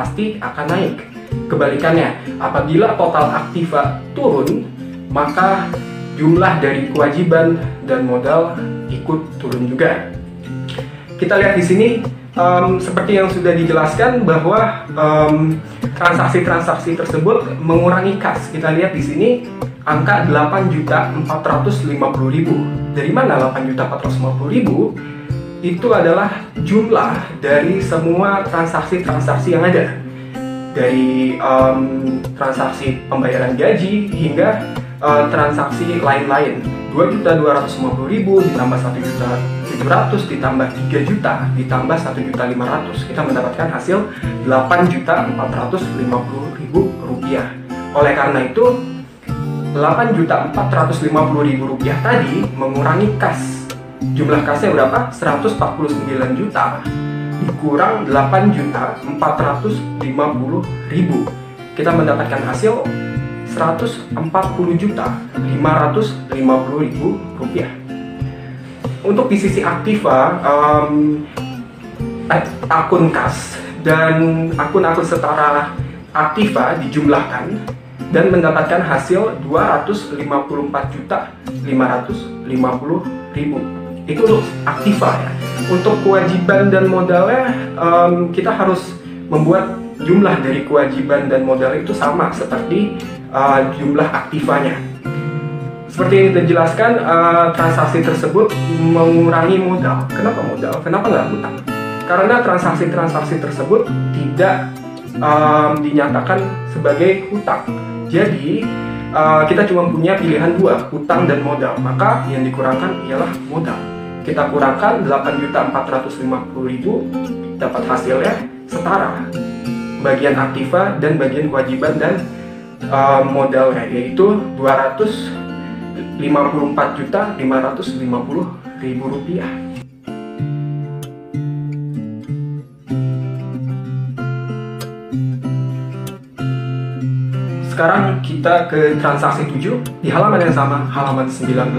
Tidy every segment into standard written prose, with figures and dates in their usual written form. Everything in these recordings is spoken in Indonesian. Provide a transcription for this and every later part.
pasti akan naik. Kebalikannya, apabila total aktiva turun, maka jumlah dari kewajiban dan modal ikut turun juga. Kita lihat di sini, seperti yang sudah dijelaskan bahwa transaksi-transaksi tersebut mengurangi kas. Kita lihat di sini angka 8.450.000. Dari mana 8.450.000? Itu adalah jumlah dari semua transaksi-transaksi yang ada. Dari transaksi pembayaran gaji hingga transaksi lain-lain. 2.250.000 ditambah 1.700.000 ditambah 3 juta ditambah 1.500.000, kita mendapatkan hasil 8.450.000 rupiah. Oleh karena itu 8.450.000 rupiah tadi mengurangi kas. Jumlah kasnya berapa? 149 juta dikurang 8.450.000. Kita mendapatkan hasil 140.550.000 rupiah. Untuk di sisi aktiva, akun kas dan akun-akun setara aktiva dijumlahkan dan mendapatkan hasil 254.550.000. Itu untuk aktiva ya. Untuk kewajiban dan modalnya, kita harus membuat jumlah dari kewajiban dan modal itu sama seperti jumlah aktivanya. Seperti yang dijelaskan, transaksi tersebut mengurangi modal. Kenapa modal? Kenapa nggak hutang? Karena transaksi-transaksi tersebut tidak dinyatakan sebagai hutang. Jadi kita cuma punya pilihan dua, hutang dan modal. Maka yang dikurangkan ialah modal. Kita kurangkan 8.450.000, dapat hasilnya setara bagian aktiva dan bagian kewajiban dan modalnya, yaitu 254.550.000 rupiah. Sekarang kita ke transaksi 7 di halaman yang sama, halaman 19.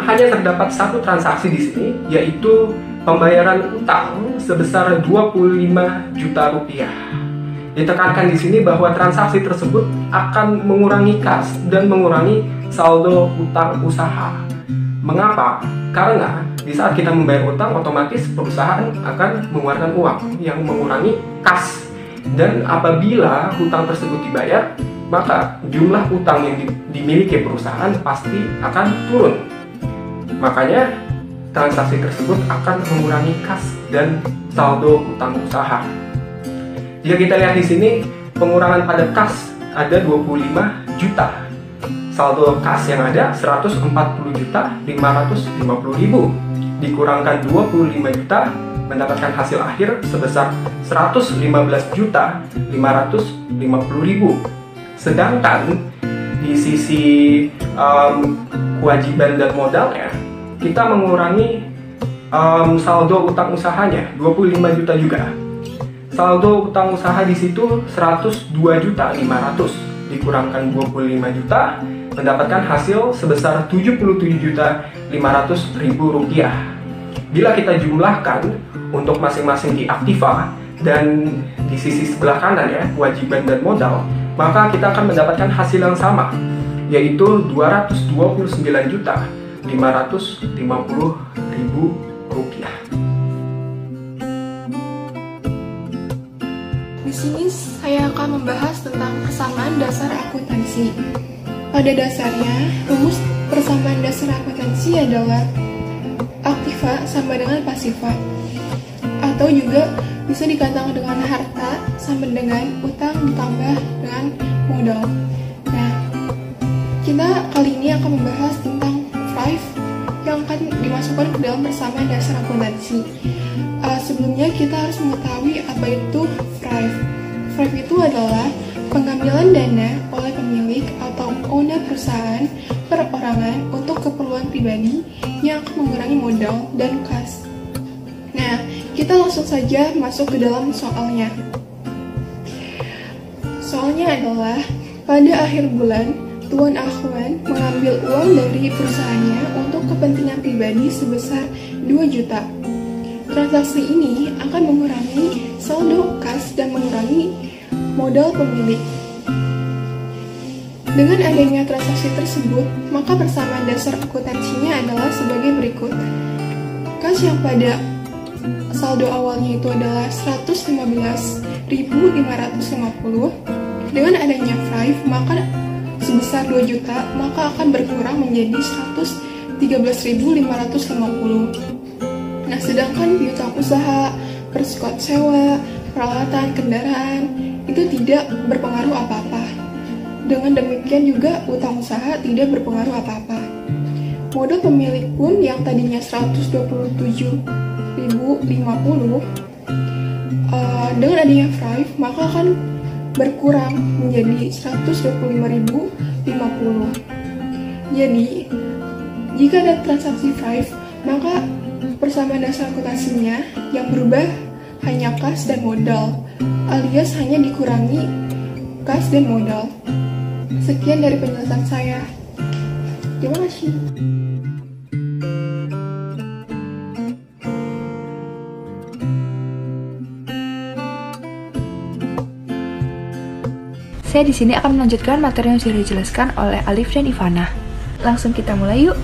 Hanya terdapat satu transaksi di sini, yaitu pembayaran utang sebesar 25 juta rupiah. Ditekankan di sini bahwa transaksi tersebut akan mengurangi kas dan mengurangi saldo utang usaha. Mengapa? Karena di saat kita membayar utang, otomatis perusahaan akan mengeluarkan uang yang mengurangi kas. Dan apabila hutang tersebut dibayar, maka jumlah utang yang dimiliki perusahaan pasti akan turun. Makanya transaksi tersebut akan mengurangi kas dan saldo utang usaha. Jika kita lihat di sini, pengurangan pada kas ada 25 juta. Saldo kas yang ada 140.550.000. Dikurangkan 25 juta, mendapatkan hasil akhir sebesar 115.550.000. Sedangkan di sisi kewajiban dan modalnya, kita mengurangi saldo utang usahanya 25 juta juga. Saldo utang usaha di situ 102.500.000 dikurangkan 25 juta, mendapatkan hasil sebesar 77.500.000 rupiah. Bila kita jumlahkan untuk masing-masing di aktiva dan di sisi sebelah kanan ya, kewajiban dan modal, maka kita akan mendapatkan hasil yang sama, yaitu 229.550.000 rupiah. Di sini saya akan membahas tentang persamaan dasar akuntansi. Pada dasarnya, rumus persamaan dasar akuntansi adalah aktiva sama dengan pasiva, atau juga bisa dikatakan dengan harta sama dengan utang ditambah dengan modal. Nah, kita kali ini akan membahas tentang Thrive yang akan dimasukkan ke dalam persamaan dasar akuntansi. Sebelumnya kita harus mengetahui apa itu Thrive. Thrive itu adalah pengambilan dana oleh pemilik atau owner perusahaan perorangan untuk keperluan pribadi yang akan mengurangi modal dan kas. Nah, kita langsung saja masuk ke dalam soalnya. Soalnya adalah pada akhir bulan, Tuan Ahwan mengambil uang dari perusahaannya untuk kepentingan pribadi sebesar 2 juta. Transaksi ini akan mengurangi saldo kas dan mengurangi modal pemilik. Dengan adanya transaksi tersebut, maka persamaan dasar akuntansinya adalah sebagai berikut. Kas yang pada saldo awalnya itu adalah 115.550. Dengan adanya Thrive, maka sebesar 2 juta, maka akan berkurang menjadi 113.550. Nah, sedangkan piutang usaha, perskot sewa, peralatan, kendaraan, itu tidak berpengaruh apa-apa. Dengan demikian juga utang usaha tidak berpengaruh apa-apa. Modal pemilik pun yang tadinya 127.050, dengan adanya Thrive, maka akan berkurang menjadi 125.050. Jadi, jika ada transaksi Thrive, maka persamaan dasar akuntansinya yang berubah hanya kas dan modal, alias hanya dikurangi kas dan modal. Sekian dari penjelasan saya. Terima kasih. Saya di sini akan melanjutkan materi yang sudah dijelaskan oleh Alif dan Ivana. Langsung kita mulai yuk.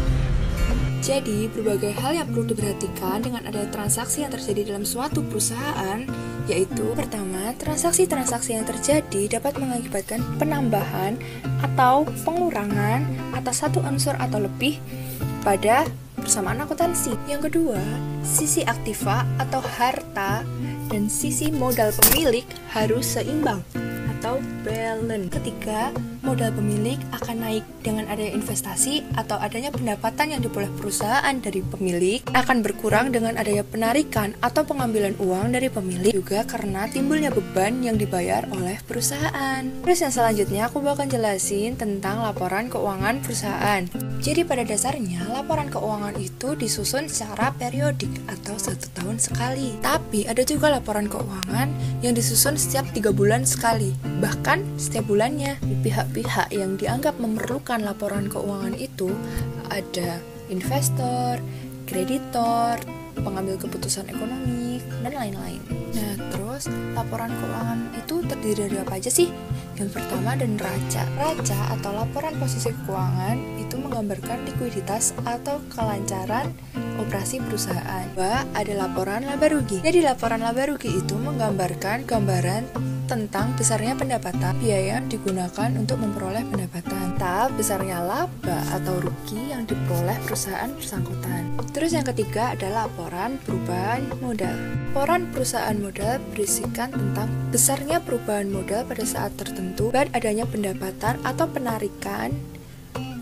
Jadi, berbagai hal yang perlu diperhatikan dengan ada transaksi yang terjadi dalam suatu perusahaan, yaitu pertama, transaksi-transaksi yang terjadi dapat mengakibatkan penambahan atau pengurangan atas satu unsur atau lebih pada persamaan akuntansi. Yang kedua, sisi aktiva atau harta dan sisi modal pemilik harus seimbang atau balance. Ketiga, modal pemilik akan naik dengan adanya investasi atau adanya pendapatan yang diperoleh perusahaan dari pemilik, akan berkurang dengan adanya penarikan atau pengambilan uang dari pemilik, juga karena timbulnya beban yang dibayar oleh perusahaan. Terus yang selanjutnya aku bakal jelasin tentang laporan keuangan perusahaan. Jadi pada dasarnya laporan keuangan itu disusun secara periodik atau 1 tahun sekali. Tapi ada juga laporan keuangan yang disusun setiap 3 bulan sekali, bahkan setiap bulannya. Pihak-pihak yang dianggap memerlukan laporan keuangan itu ada investor, kreditor, pengambil keputusan ekonomi, dan lain-lain. Nah, terus laporan keuangan itu terdiri dari apa aja sih? Yang pertama ada neraca. Neraca atau laporan posisi keuangan itu menggambarkan likuiditas atau kelancaran operasi perusahaan. Dua, ada laporan laba rugi. Jadi laporan laba rugi itu menggambarkan gambaran tentang besarnya pendapatan, biaya yang digunakan untuk memperoleh pendapatan, serta besarnya laba atau rugi yang diperoleh perusahaan bersangkutan. Terus yang ketiga adalah laporan perubahan modal. Laporan perusahaan modal berisikan tentang besarnya perubahan modal pada saat tertentu dan adanya pendapatan atau penarikan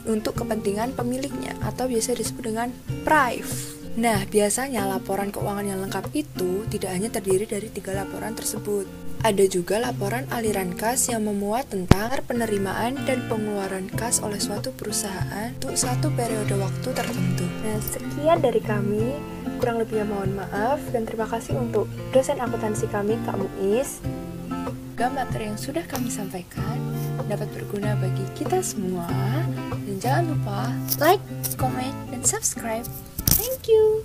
untuk kepentingan pemiliknya atau biasa disebut dengan PRIV. Nah, biasanya laporan keuangan yang lengkap itu tidak hanya terdiri dari 3 laporan tersebut. Ada juga laporan aliran kas yang memuat tentang penerimaan dan pengeluaran kas oleh suatu perusahaan untuk satu periode waktu tertentu. Nah, sekian dari kami. Kurang lebihnya mohon maaf dan terima kasih untuk dosen akuntansi kami, Kak Muiz. Semoga materi yang sudah kami sampaikan dapat berguna bagi kita semua. Dan jangan lupa like, comment, dan subscribe. Thank you.